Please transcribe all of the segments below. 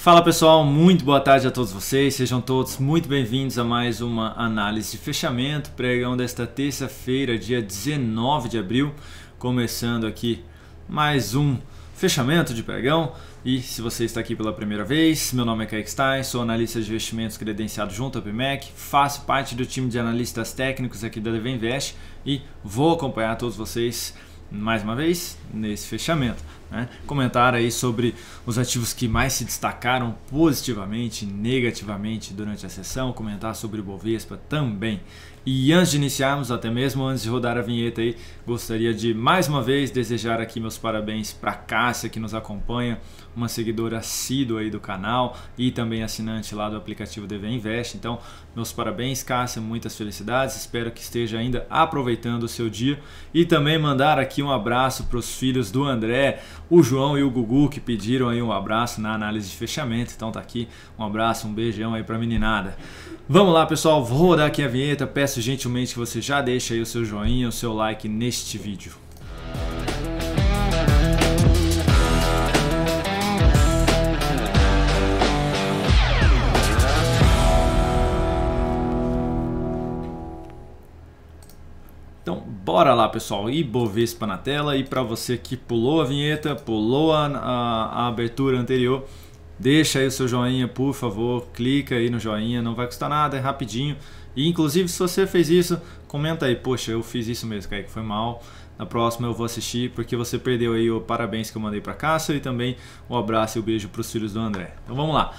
Fala pessoal, muito boa tarde a todos vocês, sejam todos muito bem-vindos a mais uma análise de fechamento, pregão desta terça-feira, dia 19 de abril, começando aqui mais um fechamento de pregão. E se você está aqui pela primeira vez, meu nome é Kaique Stein, sou analista de investimentos credenciado junto ao PMEC, faço parte do time de analistas técnicos aqui da DV Invest e vou acompanhar todos vocês mais uma vez nesse fechamento, né? Comentar aí sobre os ativos que mais se destacaram positivamente e negativamente durante a sessão, comentar sobre o Bovespa também. E antes de iniciarmos, até mesmo antes de rodar a vinheta aí, gostaria de mais uma vez desejar aqui meus parabéns para a Cássia, que nos acompanha, uma seguidora assídua aí do canal e também assinante lá do aplicativo DV Invest. Então, meus parabéns, Cássia, muitas felicidades, espero que esteja ainda aproveitando o seu dia. E também mandar aqui um abraço para os filhos do André, o João e o Gugu, que pediram aí um abraço na análise de fechamento. Então tá aqui, um abraço, um beijão aí para a meninada. Vamos lá pessoal, vou rodar aqui a vinheta, peço gentilmente que você já deixe aí o seu joinha, o seu like neste vídeo. Então bora lá pessoal, Ibovespa na tela, e para você que pulou a vinheta, pulou a abertura anterior, deixa aí o seu joinha, por favor, clica aí no joinha, não vai custar nada, é rapidinho. E inclusive se você fez isso, comenta aí, poxa, eu fiz isso mesmo, Kaique, foi mal. Na próxima eu vou assistir porque você perdeu aí o parabéns que eu mandei para Cássia e também um abraço e um beijo para os filhos do André. Então vamos lá.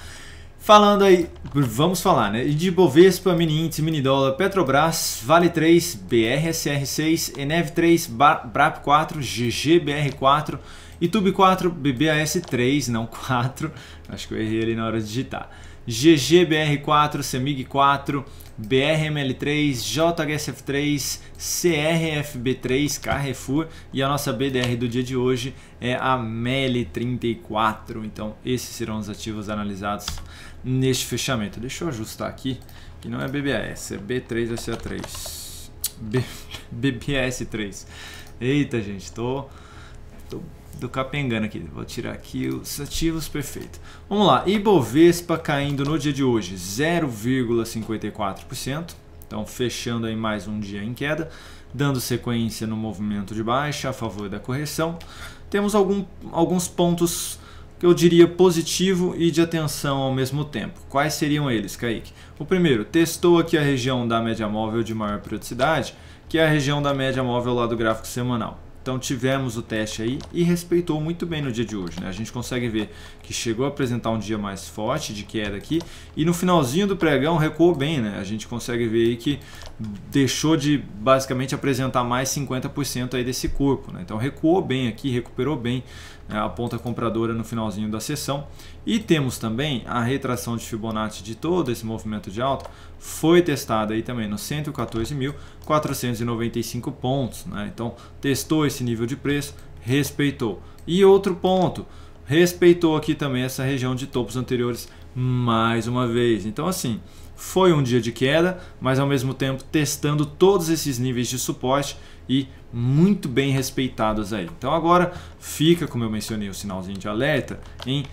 Falando aí, vamos falar, né? De Bovespa, mini índice, mini dólar, Petrobras, Vale 3, BRSR 6, Enev 3, BRAP 4, GGBR 4, Itube 4, BBAS 3, não 4, acho que eu errei ali na hora de digitar. GGBR 4, CEMIG 4, BRML 3, JHSF 3, CRFB 3, Carrefour, e a nossa BDR do dia de hoje é a MEL 34. Então esses serão os ativos analisados neste fechamento. Deixa eu ajustar aqui, que não é BBAS, é B3SA3, BBAS 3. Eita gente, tô capengando aqui, vou tirar aqui os ativos, perfeito. Vamos lá, Ibovespa caindo no dia de hoje 0,54%, então fechando aí mais um dia em queda, dando sequência no movimento de baixa a favor da correção. Temos alguns pontos que eu diria positivo e de atenção ao mesmo tempo. Quais seriam eles, Kaique? O primeiro, testou aqui a região da média móvel de maior periodicidade, que é a região da média móvel lá do gráfico semanal. Então tivemos o teste aí e respeitou muito bem no dia de hoje, né? A gente consegue ver que chegou a apresentar um dia mais forte de queda aqui e no finalzinho do pregão recuou bem, né? A gente consegue ver aí que deixou de basicamente apresentar mais 50% aí desse corpo, né? Então recuou bem aqui, recuperou bem, né, a ponta compradora no finalzinho da sessão. E temos também a retração de Fibonacci de todo esse movimento de alta, foi testada aí também nos 114.495 pontos, né? Então testou esse nível de preço, respeitou. E outro ponto, respeitou aqui também essa região de topos anteriores mais uma vez. Então assim, foi um dia de queda, mas ao mesmo tempo testando todos esses níveis de suporte e muito bem respeitados aí. Então agora fica, como eu mencionei, o sinalzinho de alerta em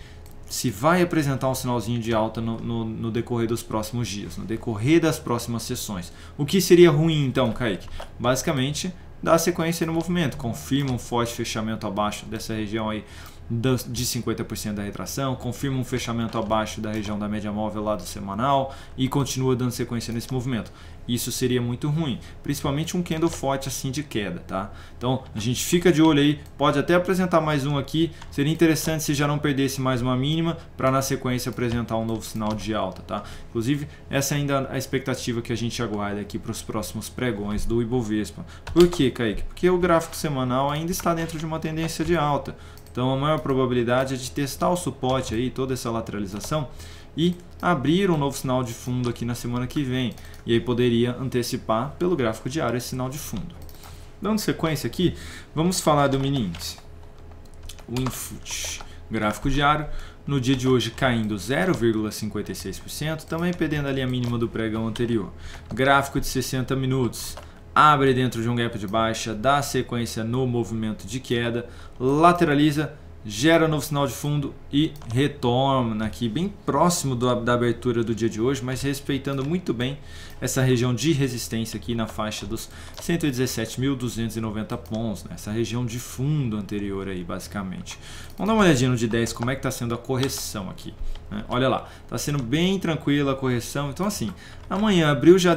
se vai apresentar um sinalzinho de alta no decorrer dos próximos dias, no decorrer das próximas sessões. O que seria ruim então, Kaique? Basicamente, dá sequência no movimento, confirma um forte fechamento abaixo dessa região aí de 50% da retração, confirma um fechamento abaixo da região da média móvel lá do semanal e continua dando sequência nesse movimento. Isso seria muito ruim, principalmente um candle forte assim de queda, tá? Então a gente fica de olho aí, pode até apresentar mais um aqui, seria interessante se já não perdesse mais uma mínima para na sequência apresentar um novo sinal de alta, tá? Inclusive essa ainda é a expectativa que a gente aguarda aqui para os próximos pregões do Ibovespa. Por quê, Kaique? Porque o gráfico semanal ainda está dentro de uma tendência de alta. Então a maior probabilidade é de testar o suporte aí, toda essa lateralização e abrir um novo sinal de fundo aqui na semana que vem. E aí poderia antecipar pelo gráfico diário esse sinal de fundo. Dando sequência aqui, vamos falar do mini índice. O Infut, gráfico diário, no dia de hoje caindo 0,56%, também perdendo ali a mínima do pregão anterior. Gráfico de 60 minutos. Abre dentro de um gap de baixa, dá sequência no movimento de queda, lateraliza gera novo sinal de fundo e retorna aqui bem próximo da abertura do dia de hoje, mas respeitando muito bem essa região de resistência aqui na faixa dos 117.290 pontos, né? Essa região de fundo anterior aí, basicamente. Vamos dar uma olhadinha no de 10, como é que está sendo a correção aqui, né? Olha lá, está sendo bem tranquila a correção. Então assim, amanhã abriu já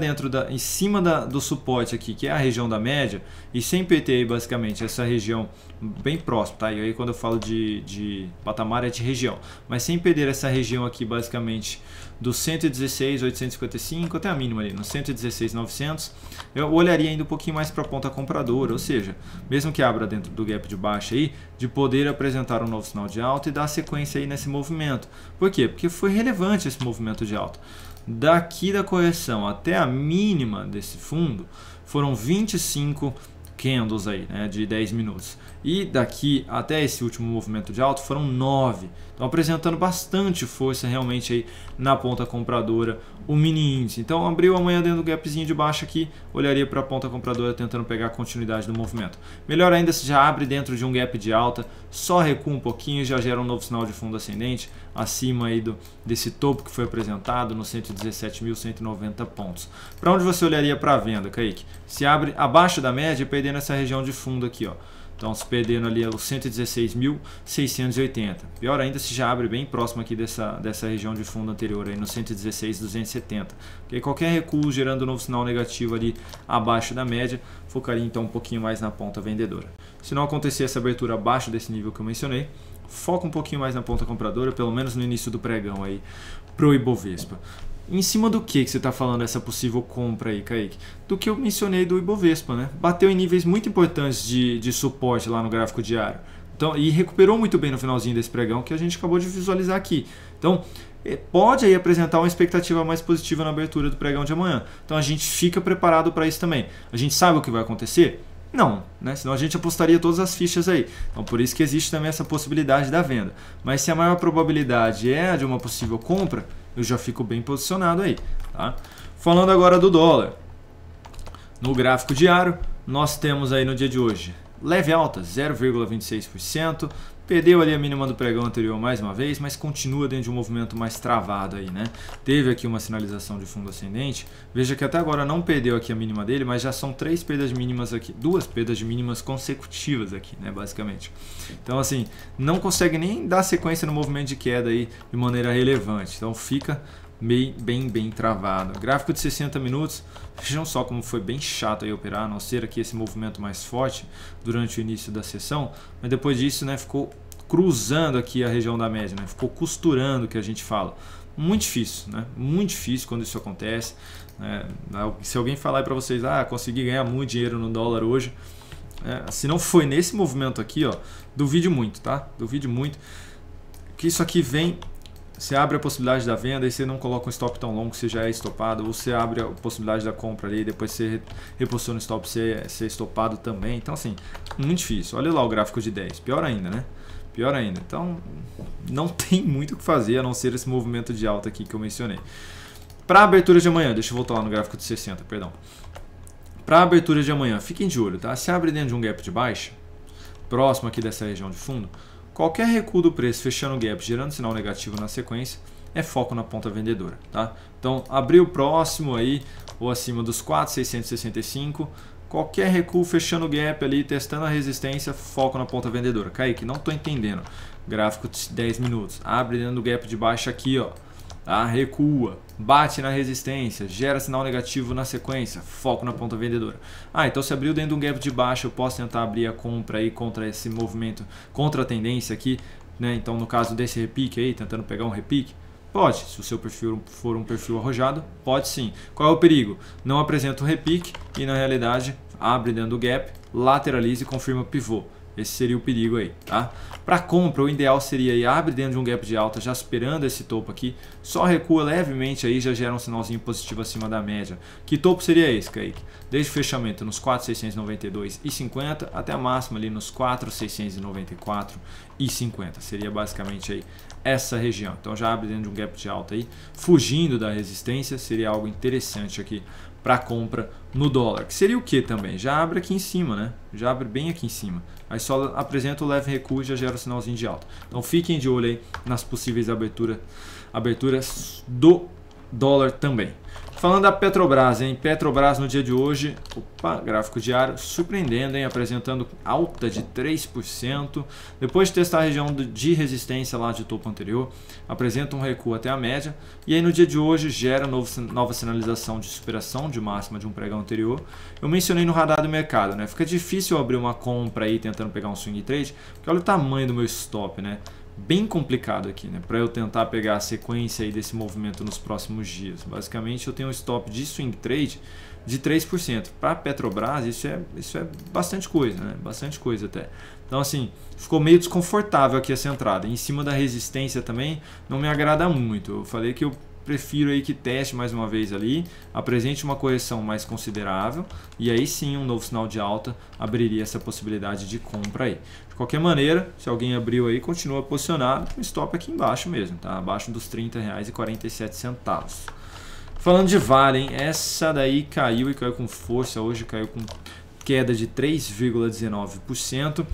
em cima do suporte aqui, que é a região da média, e sem PT aí, basicamente, essa região bem próximo, tá? E aí quando eu falo de patamar é de região, mas sem perder essa região aqui, basicamente, dos 116.855 até a mínima ali, no 116.900, eu olharia ainda um pouquinho mais para a ponta compradora, ou seja, mesmo que abra dentro do gap de baixa aí, de poder apresentar um novo sinal de alta e dar sequência aí nesse movimento. Por quê? Porque foi relevante esse movimento de alta. Daqui da correção até a mínima desse fundo, foram 25 candles aí, né, de 10 minutos. E daqui até esse último movimento de alta foram 9. Então apresentando bastante força realmente aí na ponta compradora, o mini índice. Então abriu amanhã dentro do gapzinho de baixo aqui, olharia para a ponta compradora tentando pegar a continuidade do movimento. Melhor ainda se já abre dentro de um gap de alta, só recua um pouquinho e já gera um novo sinal de fundo ascendente acima aí desse topo que foi apresentado nos 117.190 pontos. Para onde você olharia para a venda, Kaique? Se abre abaixo da média, perdendo essa região de fundo aqui, ó. Então, se perdendo ali os 116.680. Pior ainda se já abre bem próximo aqui dessa região de fundo anterior, aí no 116.270. Porque qualquer recuo gerando um novo sinal negativo ali abaixo da média, focaria então um pouquinho mais na ponta vendedora. Se não acontecer essa abertura abaixo desse nível que eu mencionei, foca um pouquinho mais na ponta compradora, pelo menos no início do pregão aí, pro Ibovespa. Em cima do que você está falando essa possível compra aí, Kaique? Do que eu mencionei do Ibovespa, né? Bateu em níveis muito importantes de suporte lá no gráfico diário. Então, e recuperou muito bem no finalzinho desse pregão que a gente acabou de visualizar aqui. Então, pode aí apresentar uma expectativa mais positiva na abertura do pregão de amanhã. Então, a gente fica preparado para isso também. A gente sabe o que vai acontecer? Não, né? Senão a gente apostaria todas as fichas aí. Então por isso que existe também essa possibilidade da venda. Mas se a maior probabilidade é a de uma possível compra, eu já fico bem posicionado aí, tá? Falando agora do dólar. No gráfico diário, nós temos aí no dia de hoje leve alta, 0,26%. Perdeu ali a mínima do pregão anterior mais uma vez, mas continua dentro de um movimento mais travado aí, né? Teve aqui uma sinalização de fundo ascendente. Veja que até agora não perdeu aqui a mínima dele, mas já são 3 perdas mínimas aqui, 2 perdas de mínimas consecutivas aqui, né? Basicamente. Então, assim, não consegue nem dar sequência no movimento de queda aí de maneira relevante. Então, fica bem travado. Gráfico de 60 minutos, vejam só como foi bem chato aí operar, a não ser aqui esse movimento mais forte durante o início da sessão, mas depois disso, né, ficou cruzando aqui a região da média, né, ficou costurando, que a gente fala. Muito difícil, né? Muito difícil quando isso acontece, né? Se alguém falar aí para vocês, consegui ganhar muito dinheiro no dólar hoje, se não foi nesse movimento aqui, ó, duvide muito, tá? Duvide muito que isso aqui vem. Você abre a possibilidade da venda e você não coloca um stop tão longo que você já é estopado, ou você abre a possibilidade da compra ali e depois você reposiciona o stop ser estopado também. Então, assim, muito difícil. Olha lá o gráfico de 10, pior ainda, né? Pior ainda. Então, não tem muito o que fazer a não ser esse movimento de alta aqui que eu mencionei. Para a abertura de amanhã, deixa eu voltar lá no gráfico de 60, perdão. Para a abertura de amanhã, fiquem de olho, tá? Se abre dentro de um gap de baixa, próximo aqui dessa região de fundo, qualquer recuo do preço fechando o gap, gerando sinal negativo na sequência, é foco na ponta vendedora, tá? Então, abriu próximo aí ou acima dos 4.665, qualquer recuo fechando o gap ali, testando a resistência, foco na ponta vendedora. Kaique, não estou entendendo. Gráfico de 10 minutos, abre dentro do gap de baixa aqui, ó. Tá? Recua, bate na resistência, gera sinal negativo na sequência, foco na ponta vendedora. Então se abriu dentro de um gap de baixa, eu posso tentar abrir a compra aí contra esse movimento, contra a tendência aqui, né? Então no caso desse repique aí, tentando pegar um repique, pode. Se o seu perfil for um perfil arrojado, pode sim. Qual é o perigo? Não apresenta o repique e na realidade abre dentro do gap, lateraliza e confirma pivô. Esse seria o perigo aí, tá? Para compra, o ideal seria aí, abre dentro de um gap de alta, já superando esse topo aqui, só recua levemente aí, já gera um sinalzinho positivo acima da média. Que topo seria esse, Kaique? Desde o fechamento nos 4.692,50 até a máxima ali nos 4.694,20. 1,50. Seria basicamente aí essa região. Então já abre dentro de um gap de alta aí, fugindo da resistência, seria algo interessante aqui para compra no dólar. Que seria o que também? Já abre aqui em cima, né? Já abre bem aqui em cima. Aí só apresenta o leve recuo e já gera o sinalzinho de alta. Então fiquem de olho aí nas possíveis aberturas do dólar também. Falando da Petrobras, hein? Petrobras no dia de hoje, opa, gráfico diário, surpreendendo, hein? Apresentando alta de 3%. Depois de testar a região de resistência lá de topo anterior, apresenta um recuo até a média. E aí no dia de hoje gera nova sinalização de superação de máxima de um pregão anterior. Eu mencionei no radar do mercado, né? Fica difícil abrir uma compra aí tentando pegar um swing trade, porque olha o tamanho do meu stop, né? Bem complicado aqui, né? Para eu tentar pegar a sequência aí desse movimento nos próximos dias. Basicamente eu tenho um stop de swing trade de 3%. Para Petrobras isso é bastante coisa, né? Bastante coisa até. Então assim, ficou meio desconfortável aqui essa entrada. Em cima da resistência também não me agrada muito. Eu falei que eu prefiro aí que teste mais uma vez ali, apresente uma correção mais considerável e aí sim um novo sinal de alta abriria essa possibilidade de compra aí. De qualquer maneira, se alguém abriu aí, continua posicionado, o stop aqui embaixo mesmo, tá? Abaixo dos R$ 30,47. Falando de Vale, hein? Essa daí caiu e caiu com força, hoje caiu com queda de 3,19%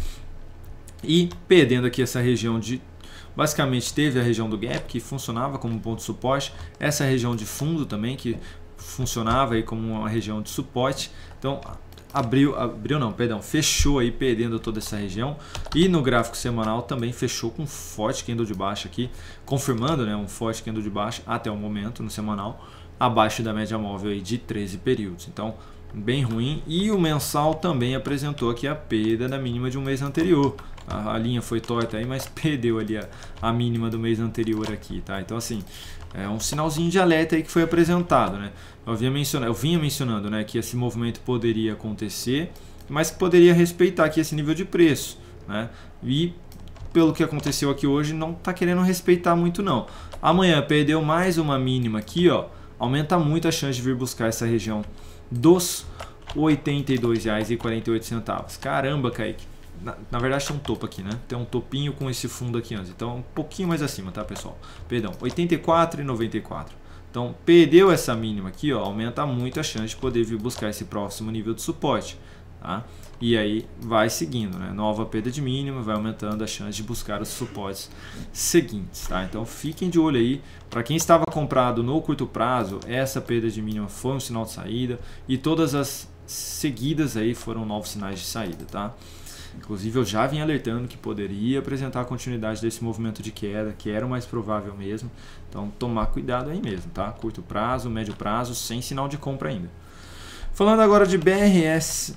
e perdendo aqui essa região de... Basicamente teve a região do gap que funcionava como ponto de suporte, essa região de fundo também que funcionava aí como uma região de suporte. Então fechou aí perdendo toda essa região e no gráfico semanal também fechou com forte candle de baixa aqui, confirmando, né, um forte candle de baixa até o momento no semanal, abaixo da média móvel aí de 13 períodos. Então bem ruim, e o mensal também apresentou aqui a perda da mínima de um mês anterior. A linha foi torta aí, mas perdeu ali a mínima do mês anterior aqui, tá? Então assim, é um sinalzinho de alerta aí que foi apresentado, né? Eu vinha mencionando, né, que esse movimento poderia acontecer, mas que poderia respeitar aqui esse nível de preço, né? E pelo que aconteceu aqui hoje, não está querendo respeitar muito não. Amanhã perdeu mais uma mínima aqui, ó, aumenta muito a chance de vir buscar essa região dos R$ 82,48. Caramba, Kaique. Na verdade tem um topo aqui, né? Tem um topinho com esse fundo aqui antes. Então um pouquinho mais acima, tá, pessoal? Perdão, R$ 84,94. Então perdeu essa mínima aqui, ó, aumenta muito a chance de poder vir buscar esse próximo nível de suporte, tá? E aí vai seguindo, né? Nova perda de mínima, vai aumentando a chance de buscar os suportes seguintes, tá? Então fiquem de olho aí. Para quem estava comprado no curto prazo, essa perda de mínima foi um sinal de saída e todas as seguidas aí foram novos sinais de saída, tá? Inclusive eu já vim alertando que poderia apresentar a continuidade desse movimento de queda, que era o mais provável mesmo. Então tomar cuidado aí mesmo, tá? Curto prazo, médio prazo, sem sinal de compra ainda. Falando agora de BRS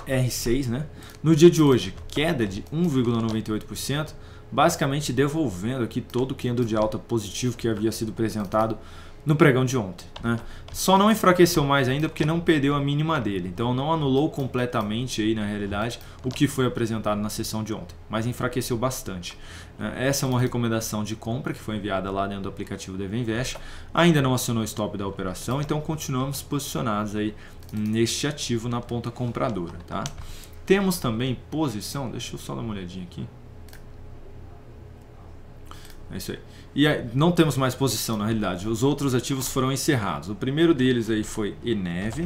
R6, né? No dia de hoje, queda de 1,98%, basicamente devolvendo aqui todo o candle de alta positivo que havia sido apresentado no pregão de ontem, né? Só não enfraqueceu mais ainda porque não perdeu a mínima dele, então não anulou completamente aí na realidade o que foi apresentado na sessão de ontem, mas enfraqueceu bastante. Essa é uma recomendação de compra que foi enviada lá dentro do aplicativo da Invest, ainda não acionou o stop da operação, então continuamos posicionados aí neste ativo na ponta compradora, tá? Temos também posição, deixa eu só dar uma olhadinha aqui. É isso aí. E aí, não temos mais posição na realidade. Os outros ativos foram encerrados. O primeiro deles aí foi Eneve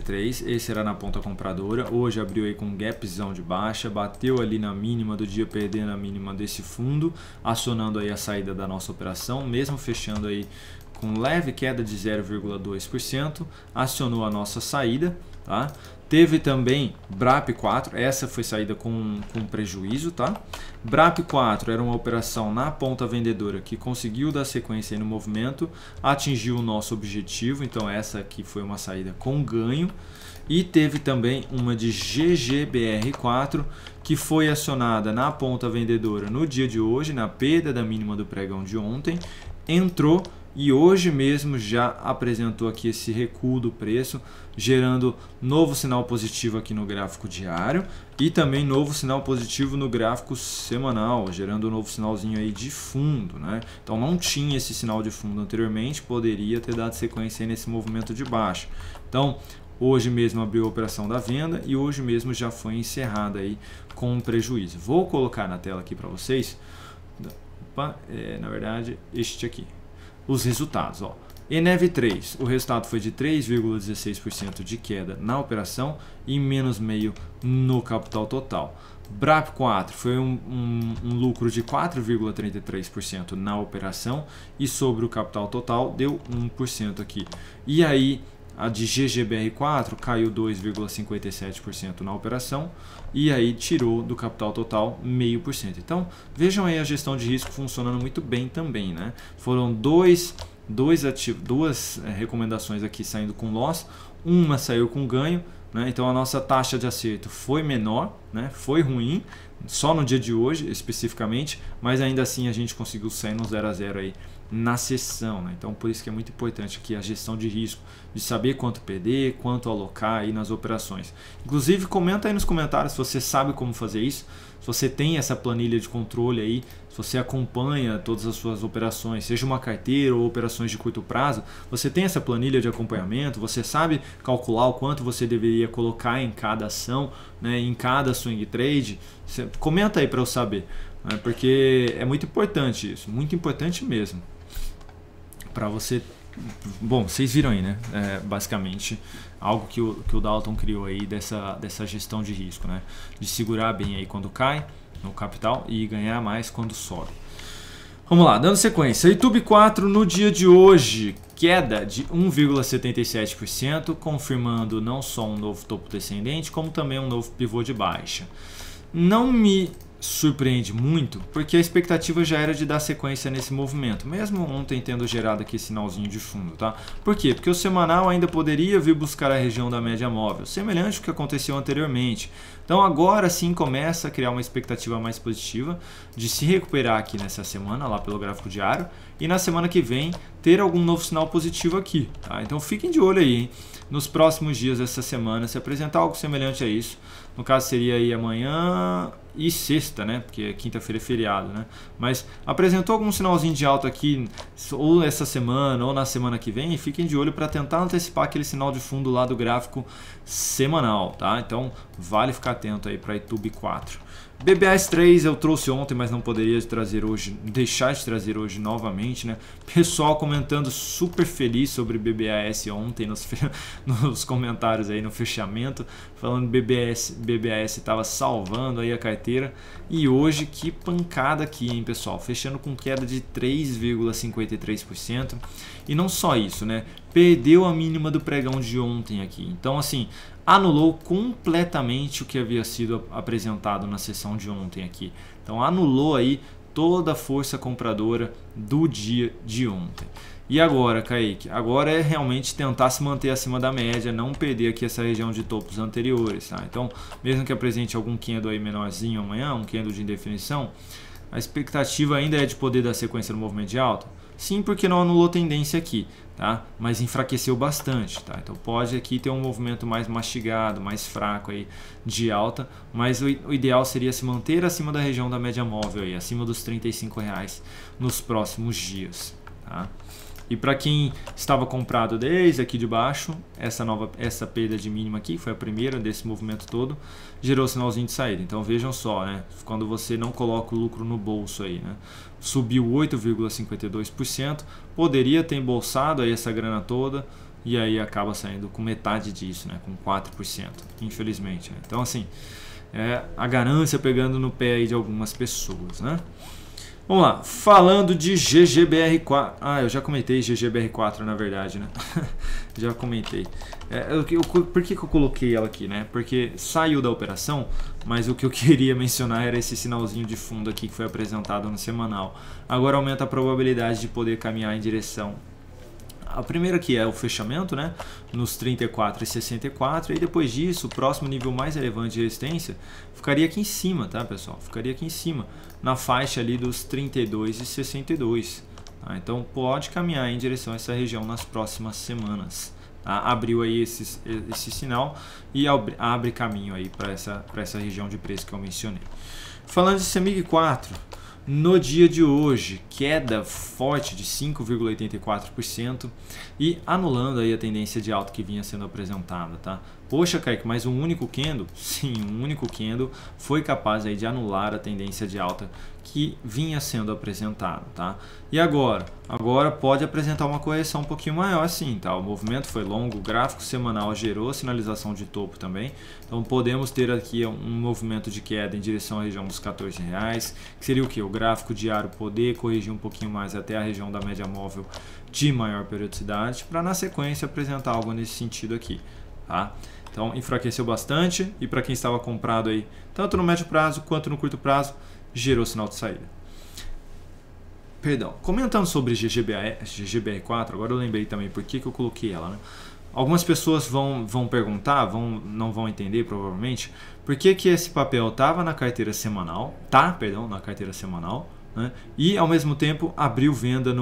3, esse era na ponta compradora. Hoje abriu aí com um gapzão de baixa, bateu ali na mínima do dia, perdendo a mínima desse fundo, acionando aí a saída da nossa operação, mesmo fechando aí com leve queda de 0,2%, acionou a nossa saída, tá? Teve também BRAP4, essa foi saída com prejuízo, tá? BRAP4 era uma operação na ponta vendedora que conseguiu dar sequência aí no movimento, atingiu o nosso objetivo, então essa aqui foi uma saída com ganho. E teve também uma de GGBR4 que foi acionada na ponta vendedora no dia de hoje, na perda da mínima do pregão de ontem, entrou e hoje mesmo já apresentou aqui esse recuo do preço, gerando novo sinal positivo aqui no gráfico diário e também novo sinal positivo no gráfico semanal, gerando um novo sinalzinho aí de fundo, né? Então não tinha esse sinal de fundo anteriormente, poderia ter dado sequência aí nesse movimento de baixa. Então Hoje mesmo abriu a operação da venda e hoje mesmo já foi encerrada aí com um prejuízo. Vou colocar na tela aqui para vocês, na verdade, este aqui, os resultados. Ó. Enev 3, o resultado foi de 3,16% de queda na operação e menos meio no capital total. BRAP 4 foi um lucro de 4,33% na operação e sobre o capital total deu 1% aqui. E aí a de GGBR4 caiu 2,57% na operação e aí tirou do capital total 0,5%. Então vejam aí a gestão de risco funcionando muito bem também, né? Foram duas recomendações aqui saindo com loss, uma saiu com ganho, né? Então a nossa taxa de acerto foi menor, né? Foi ruim, só no dia de hoje especificamente, mas ainda assim a gente conseguiu sair no 0 a 0 aí na sessão, né? Então por isso que é muito importante aqui a gestão de risco, de saber quanto perder, quanto alocar aí nas operações. Inclusive comenta aí nos comentários se você sabe como fazer isso, se você tem essa planilha de controle aí, se você acompanha todas as suas operações, seja uma carteira ou operações de curto prazo, você tem essa planilha de acompanhamento, você sabe calcular o quanto você deveria colocar em cada ação, né, em cada swing trade. Comenta aí para eu saber, né, porque é muito importante isso, muito importante mesmo. Para você, bom, vocês viram aí, né? Basicamente algo que o Dalton criou aí dessa gestão de risco, né? De segurar bem aí quando cai no capital e ganhar mais quando sobe. Vamos lá, dando sequência. YouTube 4 no dia de hoje, queda de 1,77%, confirmando não só um novo topo descendente, como também um novo pivô de baixa. Não me surpreende muito, porque a expectativa já era de dar sequência nesse movimento, mesmo ontem tendo gerado aqui sinalzinho de fundo, tá? Por quê? Porque o semanal ainda poderia vir buscar a região da média móvel, semelhante ao que aconteceu anteriormente. Então agora sim começa a criar uma expectativa mais positiva de se recuperar aqui nessa semana, lá pelo gráfico diário, e na semana que vem ter algum novo sinal positivo aqui, tá? Então fiquem de olho aí, hein? Nos próximos dias dessa semana, se apresentar algo semelhante a isso, no caso seria aí amanhã e sexta, né? Porque quinta-feira é feriado, né? Mas apresentou algum sinalzinho de alta aqui, ou essa semana, ou na semana que vem, fiquem de olho para tentar antecipar aquele sinal de fundo lá do gráfico semanal, tá? Então vale ficar atento aí para YouTube 4. BBAS 3 eu trouxe ontem, mas não poderia trazer hoje, deixar de trazer hoje novamente, né? Pessoal comentando super feliz sobre BBAS ontem nos comentários aí no fechamento, falando que BBAS estava salvando aí a carteira. E hoje que pancada aqui, hein, pessoal? Fechando com queda de 3,53%. E não só isso, né? Perdeu a mínima do pregão de ontem aqui. Então assim, anulou completamente o que havia sido apresentado na sessão de ontem aqui. Então anulou aí toda a força compradora do dia de ontem. E agora, Kaique? Agora é realmente tentar se manter acima da média, não perder aqui essa região de topos anteriores, tá? Então, mesmo que apresente algum candle aí menorzinho amanhã, um candle de indefinição, a expectativa ainda é de poder dar sequência no movimento de alta? Sim, porque não anulou tendência aqui, tá? Mas enfraqueceu bastante, tá? Então pode aqui ter um movimento mais mastigado, mais fraco aí de alta, mas o ideal seria se manter acima da região da média móvel aí, acima dos R$35 nos próximos dias, tá? E para quem estava comprado desde aqui de baixo, essa perda de mínima aqui, foi a primeira desse movimento todo, gerou sinalzinho de saída. Então vejam só, né? Quando você não coloca o lucro no bolso aí, né? Subiu 8,52%, poderia ter embolsado aí essa grana toda e aí acaba saindo com metade disso, né? Com 4%, infelizmente, né? Então assim, a ganância pegando no pé aí de algumas pessoas, né? Vamos lá, falando de GGBR4. Eu já comentei GGBR4 na verdade, né? Já comentei. Por que eu coloquei ela aqui, né? Porque saiu da operação, mas o que eu queria mencionar era esse sinalzinho de fundo aqui que foi apresentado no semanal. Agora aumenta a probabilidade de poder caminhar em direção. A primeira aqui é o fechamento, né? Nos 34,64, e depois disso, o próximo nível mais relevante de resistência ficaria aqui em cima, tá, pessoal? Ficaria aqui em cima, na faixa ali dos 32,62. Tá? Então pode caminhar em direção a essa região nas próximas semanas. Tá? Abriu aí esse sinal e abre caminho aí para essa região de preço que eu mencionei. Falando de CEMIG 4, no dia de hoje, queda forte de 5,84% e anulando aí a tendência de alta que vinha sendo apresentada, tá? Poxa, Kaique, mas um único candle? Sim, um único candle foi capaz aí de anular a tendência de alta que vinha sendo apresentada, tá? E agora? Agora pode apresentar uma correção um pouquinho maior sim, tá? O movimento foi longo, o gráfico semanal gerou sinalização de topo também, então podemos ter aqui um movimento de queda em direção à região dos R$14, que seria o que? O gráfico diário poder corrigir um pouquinho mais até a região da média móvel de maior periodicidade, para na sequência apresentar algo nesse sentido aqui, tá? Então enfraqueceu bastante e para quem estava comprado aí, tanto no médio prazo quanto no curto prazo, gerou sinal de saída. Perdão, comentando sobre GGBR4, agora eu lembrei também por que eu coloquei ela, né? Algumas pessoas vão perguntar, não vão entender provavelmente, por que esse papel estava na carteira semanal, na carteira semanal, né? E ao mesmo tempo abriu venda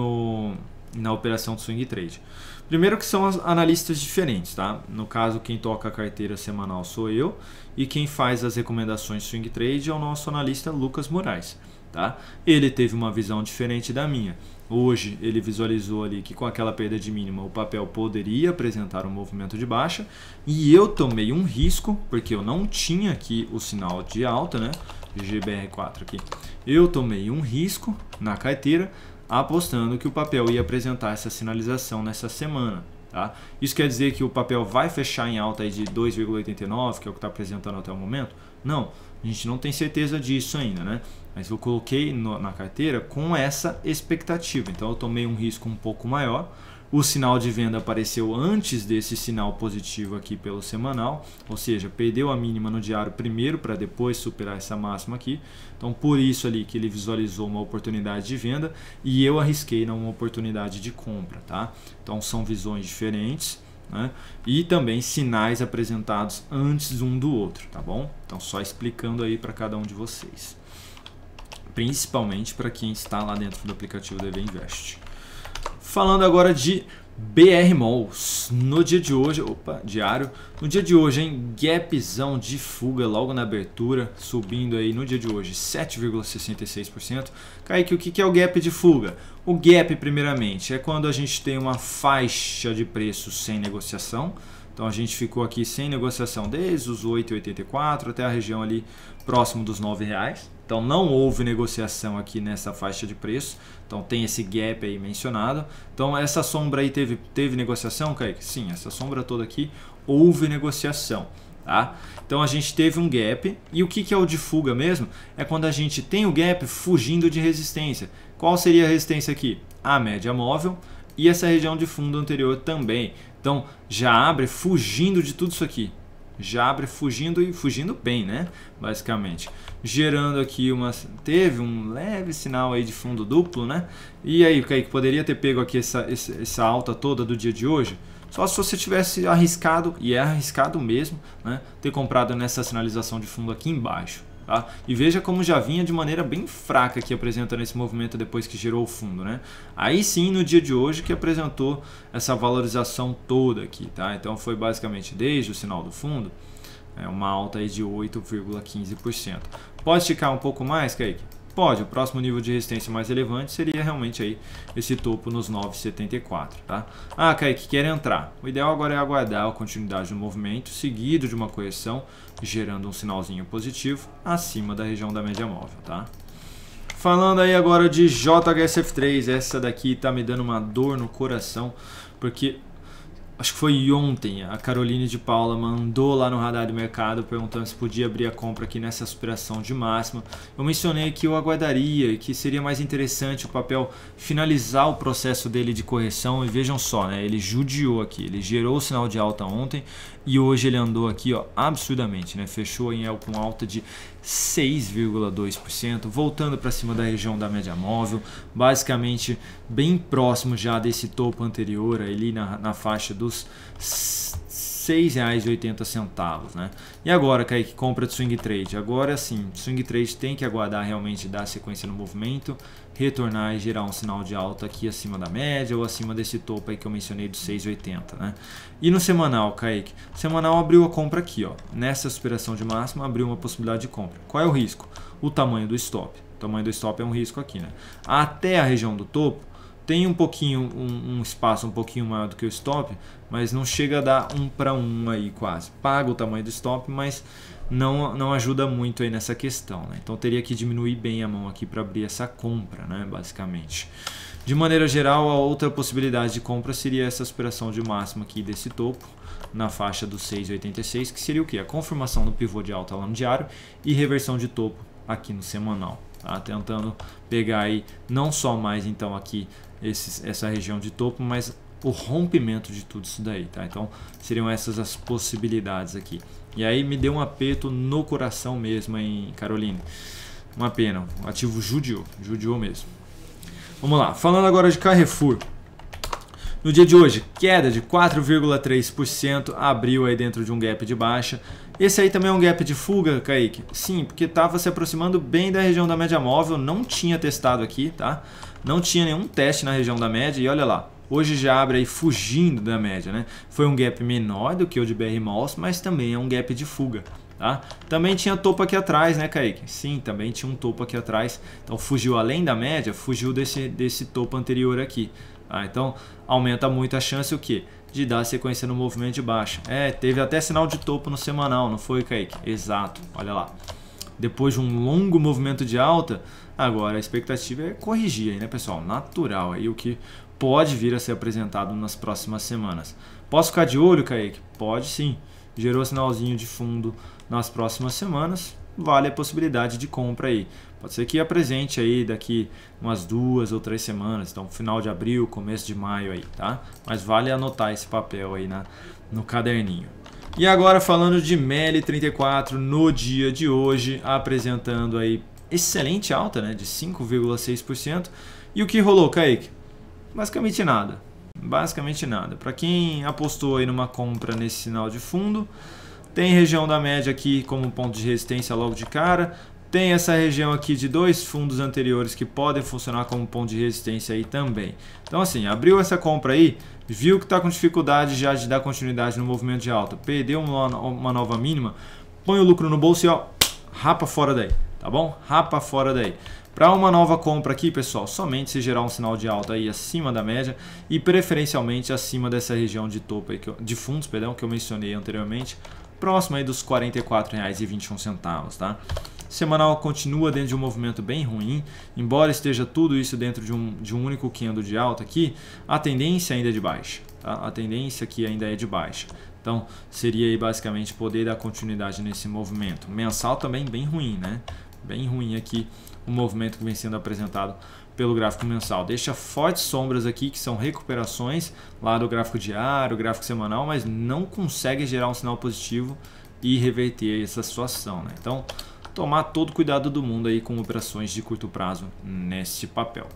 na operação de swing trade. Primeiro que são analistas diferentes, tá? No caso, quem toca a carteira semanal sou eu e quem faz as recomendações de swing trade é o nosso analista Lucas Moraes, tá? Ele teve uma visão diferente da minha. Hoje ele visualizou ali que com aquela perda de mínima o papel poderia apresentar um movimento de baixa e eu tomei um risco porque eu não tinha aqui o sinal de alta, né? GBR4 aqui. Eu tomei um risco na carteira apostando que o papel ia apresentar essa sinalização nessa semana, tá? Isso quer dizer que o papel vai fechar em alta aí de 2,89, que é o que está apresentando até o momento? Não, a gente não tem certeza disso ainda, né? Mas eu coloquei na carteira com essa expectativa, então eu tomei um risco um pouco maior. O sinal de venda apareceu antes desse sinal positivo aqui pelo semanal, ou seja, perdeu a mínima no diário primeiro para depois superar essa máxima aqui. Então por isso ali que ele visualizou uma oportunidade de venda e eu arrisquei numa oportunidade de compra, tá? Então são visões diferentes, né? E também sinais apresentados antes um do outro, tá bom? Então só explicando aí para cada um de vocês, principalmente para quem está lá dentro do aplicativo DV Invest. Falando agora de BR Malls, no dia de hoje, diário, no dia de hoje, hein, gapzão de fuga logo na abertura, subindo aí no dia de hoje 7,66%. Kaique, o que é o gap de fuga? O gap, primeiramente, é quando a gente tem uma faixa de preço sem negociação. Então a gente ficou aqui sem negociação desde os 8,84 até a região ali próximo dos R$9. Então não houve negociação aqui nessa faixa de preço. Então tem esse gap aí mencionado. Então essa sombra aí teve negociação, Kaique? Sim, essa sombra toda aqui houve negociação, tá? Então a gente teve um gap. E o que é o de fuga mesmo? É quando a gente tem o gap fugindo de resistência. Qual seria a resistência aqui? A média móvel e essa região de fundo anterior também. Então já abre fugindo de tudo isso aqui. Já abre fugindo e fugindo bem, né? Basicamente. Gerando aqui teve um leve sinal aí de fundo duplo, né? E aí, Kaique, poderia ter pego aqui essa alta toda do dia de hoje? Só se você tivesse arriscado, e é arriscado mesmo, né? Ter comprado nessa sinalização de fundo aqui embaixo. Tá? E veja como já vinha de maneira bem fraca aqui apresentando esse movimento depois que gerou o fundo, né? Aí sim no dia de hoje que apresentou essa valorização toda aqui, tá? Então foi basicamente desde o sinal do fundo uma alta aí de 8,15%. Pode esticar um pouco mais, Kaique? Pode, o próximo nível de resistência mais relevante seria realmente aí esse topo nos 9,74, tá? Ah, Kaique, quer entrar. O ideal agora é aguardar a continuidade do movimento, seguido de uma correção, gerando um sinalzinho positivo acima da região da média móvel, tá? Falando aí agora de JHSF3, essa daqui tá me dando uma dor no coração, porque acho que foi ontem, a Caroline de Paula mandou lá no radar do mercado perguntando se podia abrir a compra aqui nessa superação de máxima. Eu mencionei que eu aguardaria e que seria mais interessante o papel finalizar o processo dele de correção. E vejam só, né? Ele judiou aqui, ele gerou o sinal de alta ontem e hoje ele andou aqui ó, absurdamente, né? Fechou com alta de 6,2%, voltando para cima da região da média móvel, basicamente bem próximo já desse topo anterior, ali na faixa dos R$6,80, né? E agora, Kaique, compra de swing trade. Agora sim, swing trade tem que aguardar realmente dar sequência no movimento, retornar e gerar um sinal de alta aqui acima da média ou acima desse topo aí que eu mencionei dos 6,80, né? E no semanal, Kaique, semanal abriu a compra aqui, ó, nessa superação de máxima abriu uma possibilidade de compra. Qual é o risco? O tamanho do stop. tamanho do stop é um risco aqui, né? Até a região do topo tem um pouquinho, um espaço um pouquinho maior do que o stop, mas não chega a dar 1 para 1 aí quase. Paga o tamanho do stop, mas não ajuda muito aí nessa questão, né? Então teria que diminuir bem a mão aqui para abrir essa compra, né? Basicamente. De maneira geral, a outra possibilidade de compra seria essa aspiração de máxima aqui desse topo, na faixa dos 6,86, que seria o que? A confirmação do pivô de alta lá no diário e reversão de topo aqui no semanal. Tá? Tentando pegar aí não só mais então aqui essa região de topo, mas o rompimento de tudo isso daí. Tá? Então seriam essas as possibilidades aqui. E aí me deu um aperto no coração mesmo, hein, Caroline? Uma pena, o ativo judiou mesmo. Vamos lá, falando agora de Carrefour. No dia de hoje, queda de 4,3%, abriu aí dentro de um gap de baixa. Esse aí também é um gap de fuga, Kaique? Sim, porque estava se aproximando bem da região da média móvel, não tinha testado aqui, tá? Não tinha nenhum teste na região da média e olha lá, hoje já abre aí fugindo da média, né? Foi um gap menor do que o de BR Malls, mas também é um gap de fuga. Tá? Também tinha topo aqui atrás, né, Kaique? Sim, também tinha um topo aqui atrás. Então fugiu além da média, fugiu desse topo anterior aqui. Tá? Então aumenta muito a chance o quê? De dar sequência no movimento de baixa. Teve até sinal de topo no semanal, não foi, Kaique? Exato, olha lá. Depois de um longo movimento de alta, agora a expectativa é corrigir aí, né, pessoal? Natural aí o que pode vir a ser apresentado nas próximas semanas. Posso ficar de olho, Kaique? Pode sim. Gerou sinalzinho de fundo nas próximas semanas, vale a possibilidade de compra aí. Pode ser que apresente aí daqui umas 2 ou 3 semanas, então final de abril, começo de maio aí, tá? Mas vale anotar esse papel aí no caderninho. E agora falando de MELI 34 no dia de hoje, apresentando aí excelente alta, né, de 5,6%. E o que rolou, Kaique? Basicamente nada. Basicamente nada. Para quem apostou aí numa compra nesse sinal de fundo, tem região da média aqui como ponto de resistência logo de cara. Tem essa região aqui de 2 fundos anteriores que podem funcionar como ponto de resistência aí também. Então assim, abriu essa compra aí, viu que está com dificuldade já de dar continuidade no movimento de alta, perdeu uma nova mínima, põe o lucro no bolso e ó, rapa fora daí, tá bom? Rapa fora daí. Para uma nova compra aqui, pessoal, somente se gerar um sinal de alta aí acima da média e preferencialmente acima dessa região de topo aí, de fundos, perdão, que eu mencionei anteriormente, próximo aí dos R$ 44,21, tá? Semanal continua dentro de um movimento bem ruim, embora esteja tudo isso dentro de um único candle de alta aqui, a tendência ainda é de baixa, tá? A tendência aqui ainda é de baixa. Então, seria aí basicamente poder dar continuidade nesse movimento. Mensal também bem ruim, né? Bem ruim aqui o movimento que vem sendo apresentado pelo gráfico mensal. Deixa fortes sombras aqui que são recuperações lá do gráfico diário, gráfico semanal, mas não consegue gerar um sinal positivo e reverter essa situação, né? Então, tomar todo cuidado do mundo aí com operações de curto prazo nesse papel.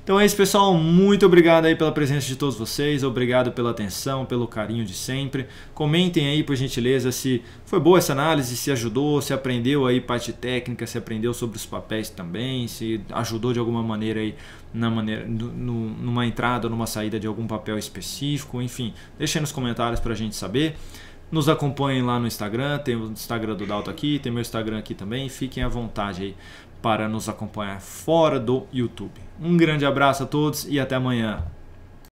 Então é isso, pessoal, muito obrigado aí pela presença de todos vocês, obrigado pela atenção, pelo carinho de sempre. Comentem aí, por gentileza, se foi boa essa análise, se ajudou, se aprendeu aí parte técnica, se aprendeu sobre os papéis também, se ajudou de alguma maneira aí numa entrada ou numa saída de algum papel específico, enfim, deixem nos comentários para a gente saber. Nos acompanhem lá no Instagram, tem o Instagram do Dalton aqui, tem meu Instagram aqui também, fiquem à vontade aí para nos acompanhar fora do YouTube. Um grande abraço a todos e até amanhã.